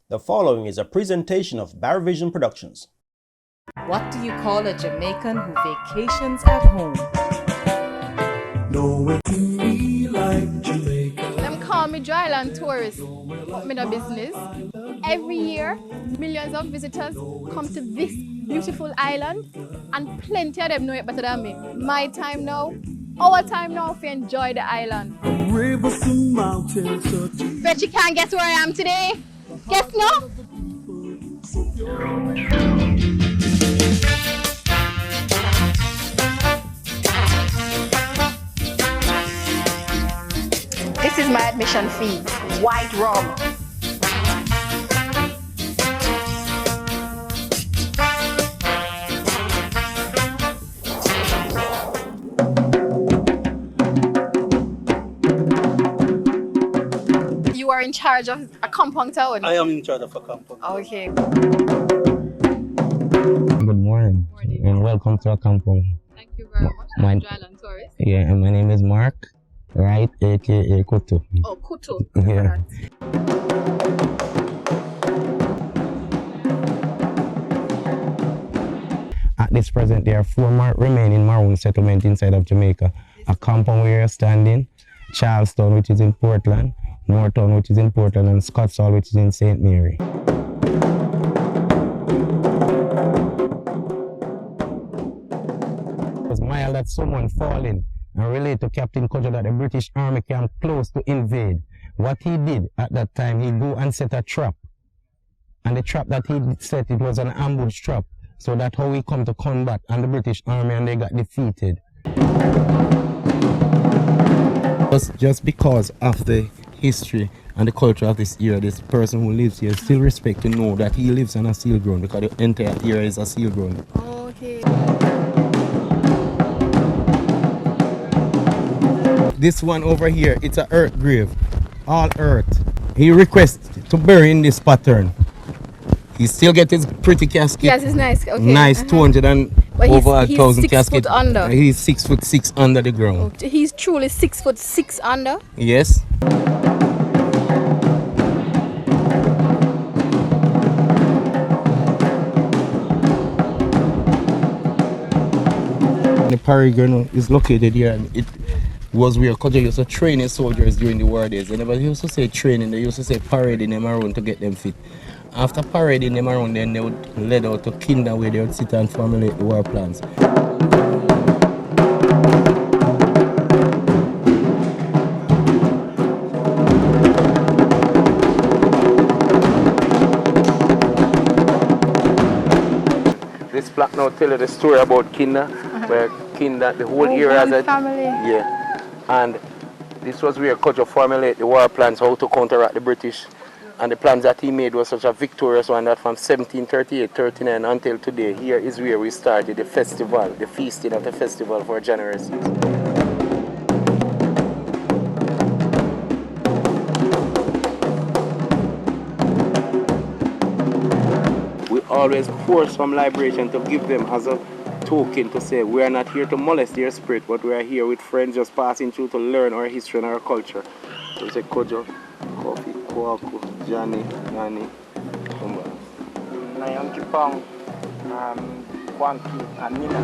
The following is a presentation of Barry Vision Productions. What do you call a Jamaican who vacations at home? Nowhere to be like Jamaica. Them call me Lan Touris, but me no business. Every year, millions of visitors come to this beautiful island, and plenty of them know it better than me. My time now, our time now, if you enjoy the island. Rivers and mountains. Bet you can't guess where I am today. Guess no? This is my admission fee. White rum. You are in charge of Accompong Town. I am in charge of Accompong. Okay. Good morning and welcome to Accompong. Thank you very much. I'm Lan Touris. Yeah, and my name is Mark, right, aka Pt2. Oh, Pt2. Yeah. At this present, there are 4 remaining Maroon settlements inside of Jamaica. Accompong, where you're standing, Charlestown, which is in Portland, Northtown, which is in Portland, and Scotsall, which is in St. Mary. It was mild that someone falling and relate to Captain Kojo that the British Army came close to invade. What he did at that time, he go and set a trap. And the trap that he set, it was an ambush trap. So that's how he come to combat and the British Army, and they got defeated. Just because of the history and the culture of this area, this person who lives here still respect to know that he lives on a seal ground, because the entire area is a seal ground. Okay. This one over here, it's an earth grave, all earth. He requests to bury in this pattern. He still get his pretty casket. Yes, it's nice. Okay. Nice 200 and But over a he's 1,000 6 casket. foot under. He's 6'6" under the ground. Oh, he's truly 6'6" under. Yes. The Paragon is located here, and it was where Kojo used to train his soldiers during the war days. They never used to say training, they used to say parading them around to get them fit. After parading them around, then they would lead out to Kinder, where they would sit and formulate the war plans. This plaque now tells you the story about Kinder, where Kinder, the whole area has a family. Yeah, and this was where Kojo formulated the war plans, how to counteract the British. And the plans that he made was such a victorious one that from 1738-39 until today, here is where we started the festival, the feasting of the festival for January 6th. We always pour some liberation to give them as a token to say we are not here to molest their spirit, but we are here with friends just passing through to learn our history and our culture. So we say Kojo, Kofi, Kwaku, Johnny, Nani, Kumba. Accompong, Kwanki, and Nina.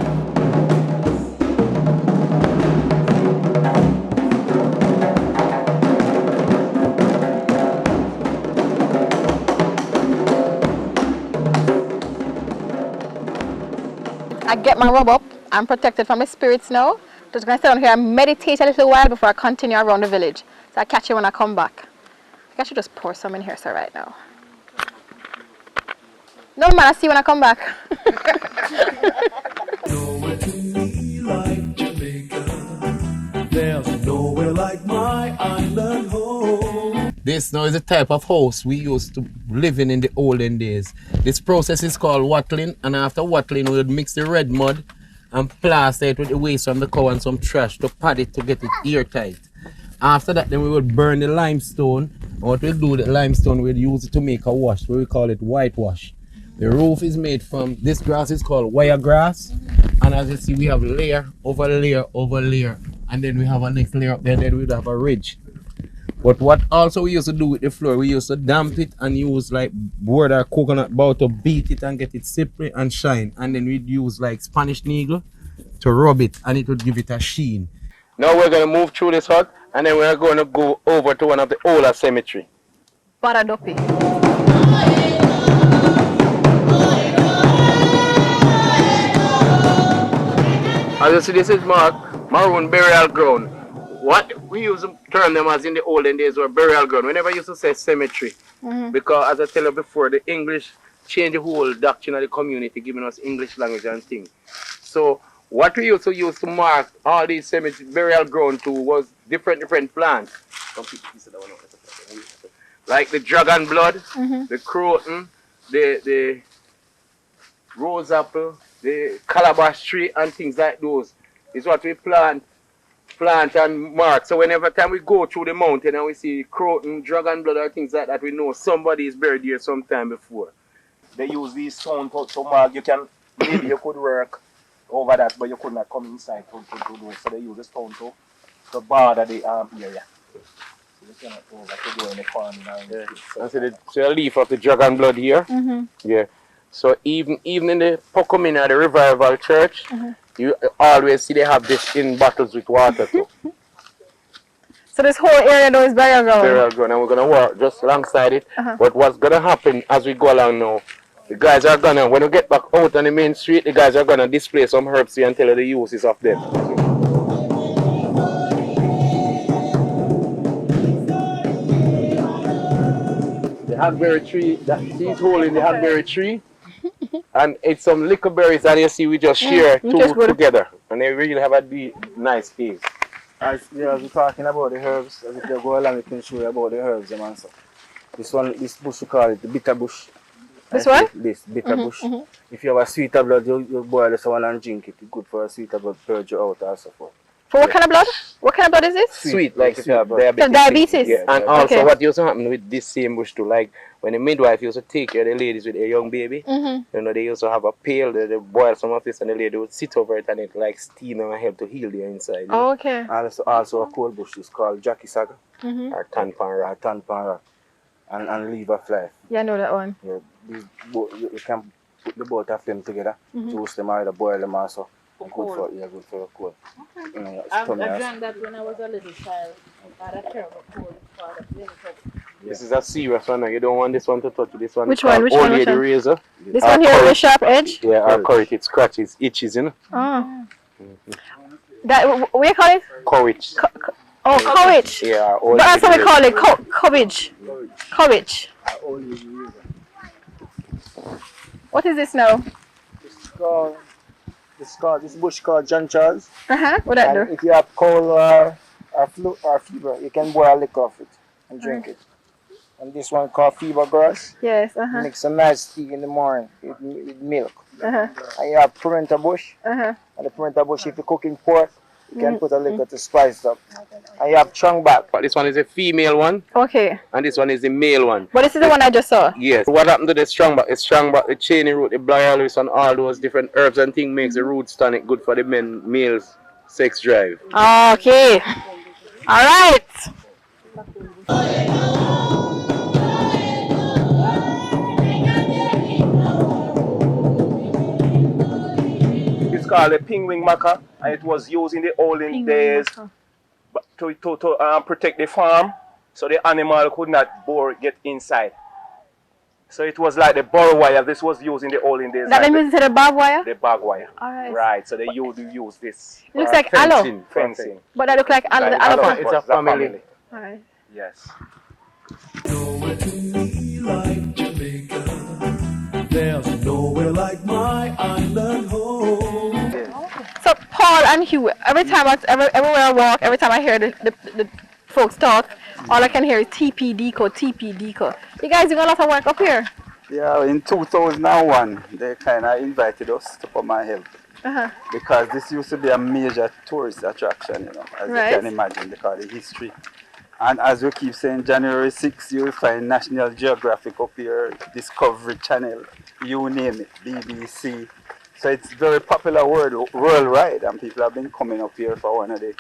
I get my rub up. I'm protected from my spirits now. Just gonna sit down here and meditate a little while before I continue around the village. So I'll catch you when I come back. I should just pour some in here, so right now. No man, I'll see you when I come back. Nowhere to be like Jamaica. There's nowhere like my island home. This now is the type of house we used to live in the olden days. This process is called wattling, and after wattling we would mix the red mud and plaster it with the waste from the cow and some trash to pad it to get it airtight. After that, then we would burn the limestone. And what we'll do with the limestone, we'll use it to make a wash, we call it whitewash. The roof is made from, this grass is called wire grass, and as you see, we have layer over layer over layer, and then we have a next layer up there, then we'd have a ridge. But what also we used to do with the floor, we used to damp it and use like board or coconut bowl to beat it and get it slippery and shine. And then we'd use like Spanish needle to rub it and it would give it a sheen. Now we're going to move through this hut and then we're going to go over to one of the older cemetery. Baradopi. As you see, this is Maroon burial ground. What we used to term them as in the olden days were burial ground. We never used to say cemetery. Because as I tell you before, the English changed the whole doctrine of the community, giving us English language and things. So what we used to use to mark all these cemetery burial ground to was different plants. Like the dragon blood, the croton, the rose apple, the calabash tree and things like those. Is what we plant and mark. So whenever time we go through the mountain and we see croton, dragon blood or things like that, we know somebody is buried here sometime before. They use these stones to mark. You can, maybe you could work over that, but you could not come inside to do it. So they use the stone to border the area. So you cannot go over to go in the corner. And see the leaf of the dragon blood here. Yeah. So even in the Pokomina, the revival church, you always see they have this in bottles with water too. So this whole area though is burial ground? Burial ground, and we're going to walk just alongside it. But what's going to happen as we go along now, the guys are going to, when we get back out on the main street, the guys are going to display some herbs here and tell you the uses of them. The hackberry tree, these hole in the hackberry tree, and it's some liquor berries that you see we just share two together, and they really have a nice taste. As we're talking about the herbs, as if you go along, we can show you about the herbs, man. So this bush we call it the bitter bush. This one? This bitter bush. If you have a sweeter blood, you boil this one and drink it. It's good for a sweeter blood, purge you out and so forth. For what kind of blood? What kind of blood is this? Sweet, like if you have diabetes. Yeah, and also what used to happen with this same bush too, like when the midwife used to take care of the ladies with a young baby, you know, they used to have a pail, they boil some of this and the lady would sit over it and it like steam and help to heal the inside. Oh, okay. Also a cold bush is called Jackie Saga or Tanpan Rock and liver fly. Yeah, I know that one. Yeah, you can put the both of them together, toast them either boil them also. Good for your cold. Okay. You know, I drank that when I was a little child. I had a terrible cold. This is a serious one. You don't want this one to touch this one. Which one? Which one? Lady razor. This one here with the sharp edge? Yeah, or courage. It scratches, itches, you know. Oh. That, what do you call it? Courage. Courage. Yeah. But that's what we call it. Courage. Courage. What is this now? This bush called John Charles. What that do? If you have cold or flu or fever, you can boil liquor of it and drink it. And this one called fever grass. Yes. Make some nice tea in the morning with milk. And you have pimento bush. And the pimento bush, if you're cooking pork, you can put a liquor to spice it up. And you have chung back. But this one is a female one. Okay. And this one is the male one. But this is the one I just saw. Yes. What happened to the strong back? The strong back, the chainy root, the black and all those different herbs and things makes the root tonic good for the male's sex drive. Okay. All right. It's called a penguin maca, and it was used in the olden days to protect the farm, so the animal could not get inside. So it was like the barbed wire. This was used in the olden days. That means the barbed wire? The barbed wire. Alright. Right, so they use this. It looks like aloe. Fencing. But that looks like aloe. Like Aloe plant. It's a family. Alright. Yes. Nowhere to me like Jamaica. There's nowhere like my island home. So Paul and Hugh, everywhere I walk, every time I hear the folks talk, all I can hear is TP Deco. You guys doing a lot of work up here? Yeah, in 2001, they kind of invited us to come and help. Because this used to be a major tourist attraction, you know, as you can imagine, because of the history. And as we keep saying, January 6th, you'll find National Geographic up here, Discovery Channel, you name it, BBC. So it's very popular worldwide, and people have been coming up here for one of the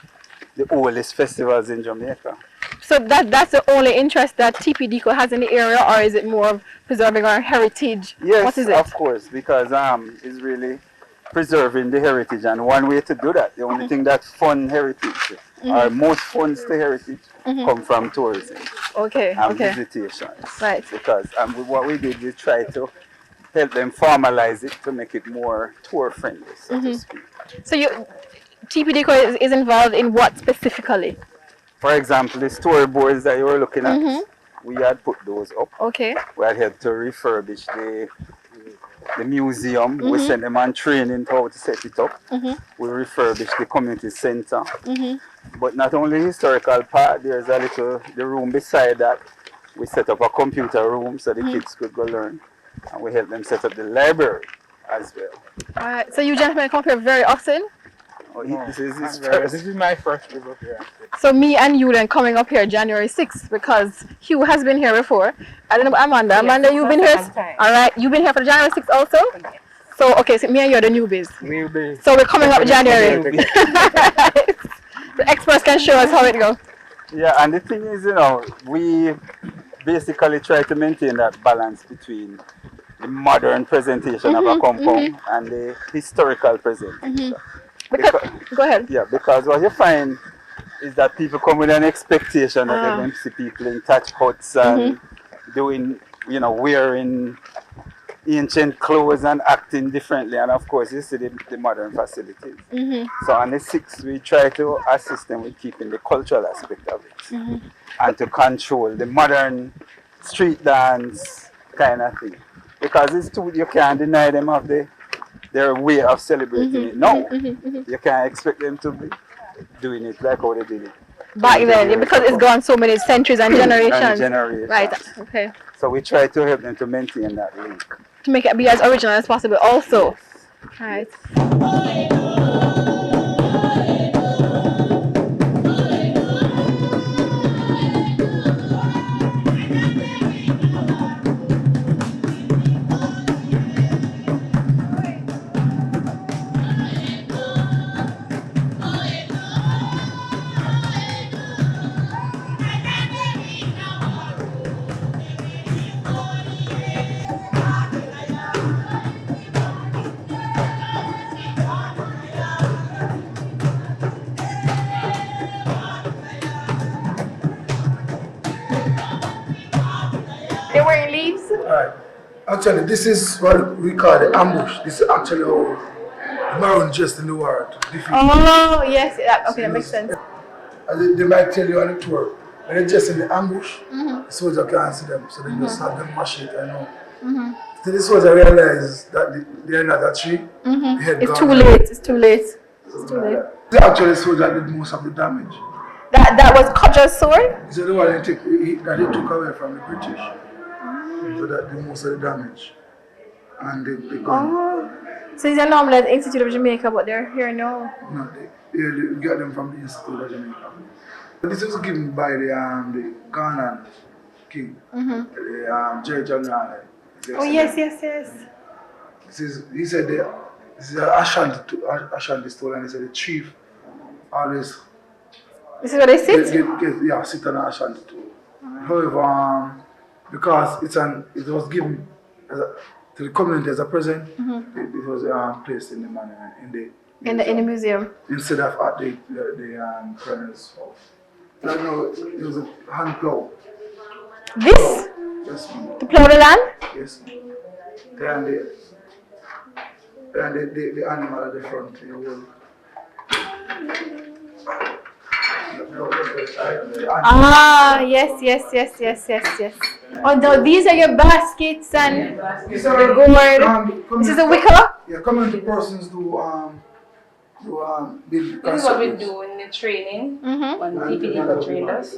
oldest festivals in Jamaica. So that's the only interest that TPDCO has in the area, or is it more of preserving our heritage? Yes, what is it? of course, because it's really preserving the heritage, and one way to do that, the only thing that fund heritage, or most funds to heritage, come from tourism and visitation. Right. Because what we did, we try to help them formalize it to make it more tour friendly, so to speak. So TPDCO is involved in what specifically? For example, the storyboards that you were looking at, we had put those up. Okay. We had helped to refurbish the museum. We sent them on training to how to set it up. We refurbished the community center. But not only the historical part, there's the room beside that. We set up a computer room so the kids could go learn. And we helped them set up the library as well. Alright, so you gentlemen come here very often? Oh, this is his This is my first trip up here. So me and you then coming up here January 6th, because Hugh has been here before. I don't know about Amanda. Amanda, you've been here? Alright, you've been here for the January 6th also? Okay. So, okay, so me and you are the newbies. Newbies. So we're coming up January. The experts can show us how it goes. Yeah, and the thing is, we basically try to maintain that balance between the modern presentation of Accompong and the historical presentation. Go ahead. Yeah, because what you find is that people come with an expectation that they're going to see people in thatch huts and doing, wearing ancient clothes and acting differently. And of course, you see the modern facilities. So on the 6th, we try to assist them with keeping the cultural aspect of it and to control the modern street dance kind of thing. Because it's too, you can't deny them of their way of celebrating it. No, you can't expect them to be doing it like how they did it back then, because it's gone so many centuries and generations. Right, okay. So we try to help them to maintain that link. To make it be as original as possible also. Right. They're wearing leaves? Alright. Actually, this is what we call the ambush. This is actually how the Maroons dressed in the war. Oh, yes. Okay, that makes sense. As they might tell you on the tour, when they're dressed in the ambush, the soldier can't see them, so they just have them machete, So the soldier realize that they're not a tree. It's too late. It's too late. It's too late. Actually, the soldier did most of the damage. That was Cudger's sword? It's the one that they took away from the British. So that did most of the damage. And they gone. So these are normally at the Institute of Jamaica, but they're here now? No, they got them from the Institute of Jamaica. This was given by the Ghanaian king, the J. General. Oh, yes. He said this is an Ashanti stone, and he said the chief always. This is where they sit? Sit on an Ashanti stone. However, because it was given to the community as a present, it was placed in the museum instead of at the colonel's house. It was a hand plow. This? Yes, ma'am. To plow the land? Yes, ma'am. And the animal at the front. Yes. Oh no, these are your baskets and the gourd. This is a wicker? Yeah, community persons do build. This is what we do in the training, when the TPD trained us. To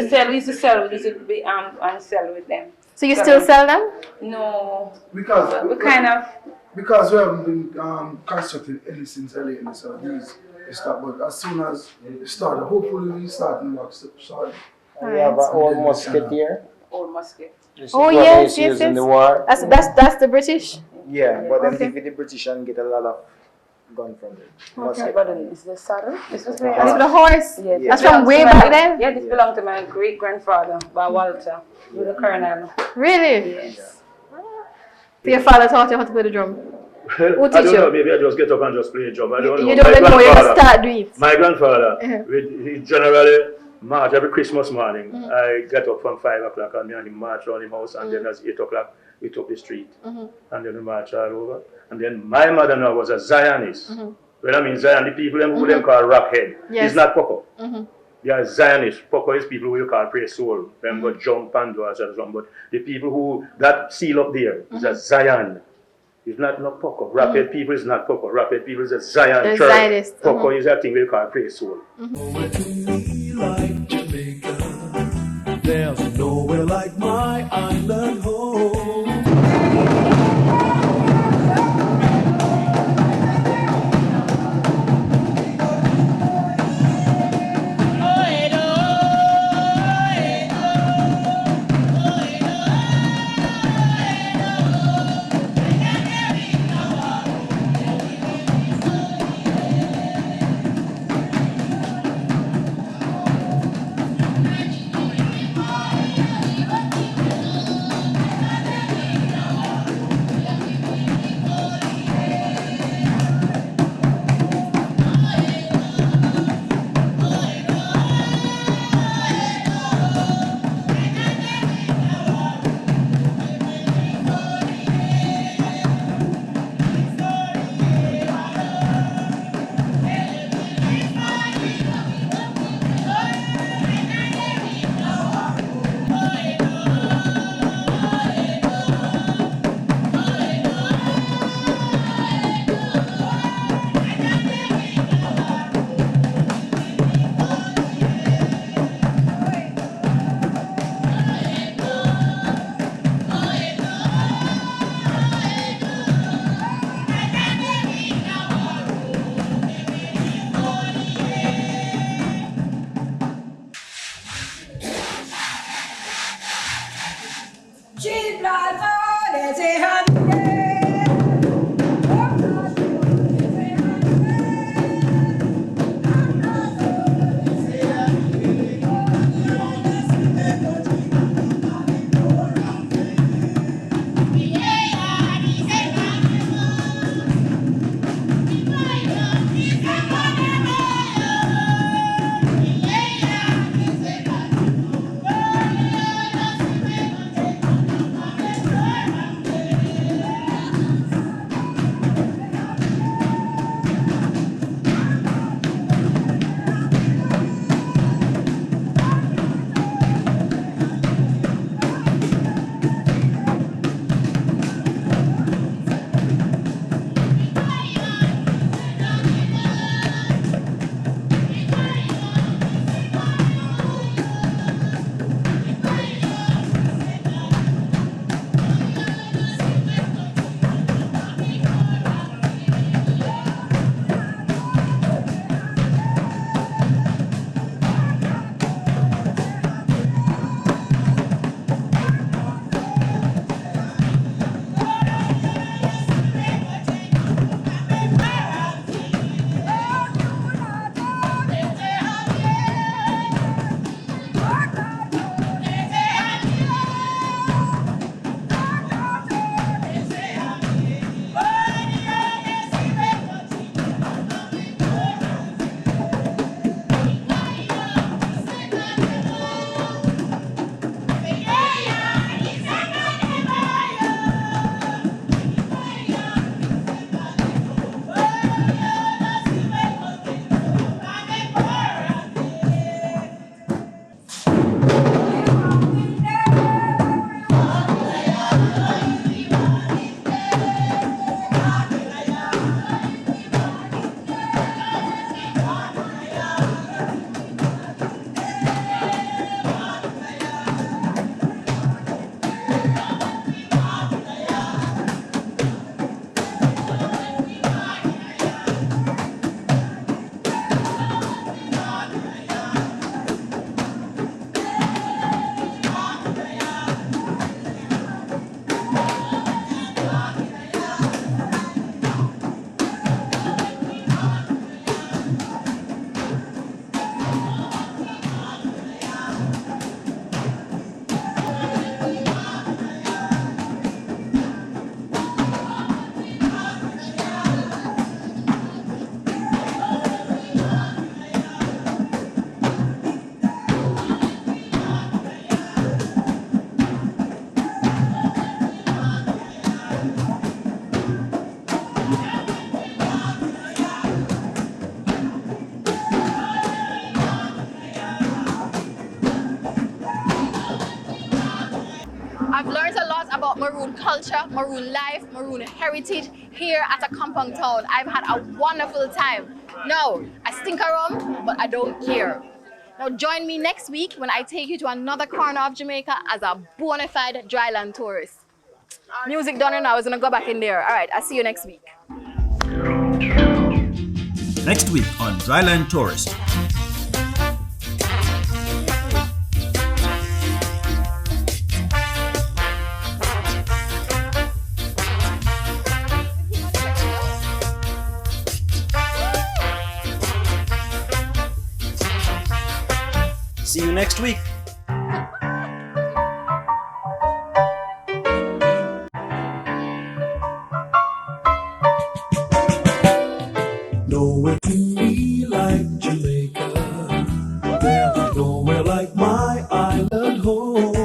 sell, we used to sell and sell with them. So you still sell them? No. Because we kind of. Because we haven't been constructing any since early in the 70s. But as soon as we start, hopefully we start in work. We have an old musket here. Old musket. Oh yes. In the war. That's the British? Yeah, but then the British and get a lot of gun from it. Okay. But it's the saddle. This was That's for the horse. Yeah, That's from way back then? Yeah, this belonged to my great grandfather, by Walter, with the colonel. Really? Yes. So your father taught you how to play the drum? Who I teach don't you? know, maybe I just get up and just play a drum. I don't know. You don't even know you just start doing it. My grandfather, Uh-huh. he generally march every Christmas morning. I get up from 5 o'clock and me and him march around the house, and then at 8 o'clock we took the street. And then we march all over. And then my mother now was a Zionist. When I mean Zion, the people who them call rockhead. Yes. It's not Poco. They are Zionists. Poco is people who you call praise soul. Them go jump and do and so on. But the people who, that seal up there is a Zion. It's not Poco. Rockhead people is not Poco. Rockhead people is a Zion They're church. Zionists. Poco is a thing we call praise soul. Nowhere to me like Jamaica. There's nowhere like my island home. I've learned a lot about Maroon culture, Maroon life, Maroon heritage here at Accompong Town. I've had a wonderful time. No, I stink around, but I don't care. Now join me next week when I take you to another corner of Jamaica as a bona fide dryland tourist. Music done and I was gonna go back in there. All right, I'll see you next week. Next week on Dryland Tourist. See you next week. Nowhere to be like Jamaica. There's nowhere like my island home.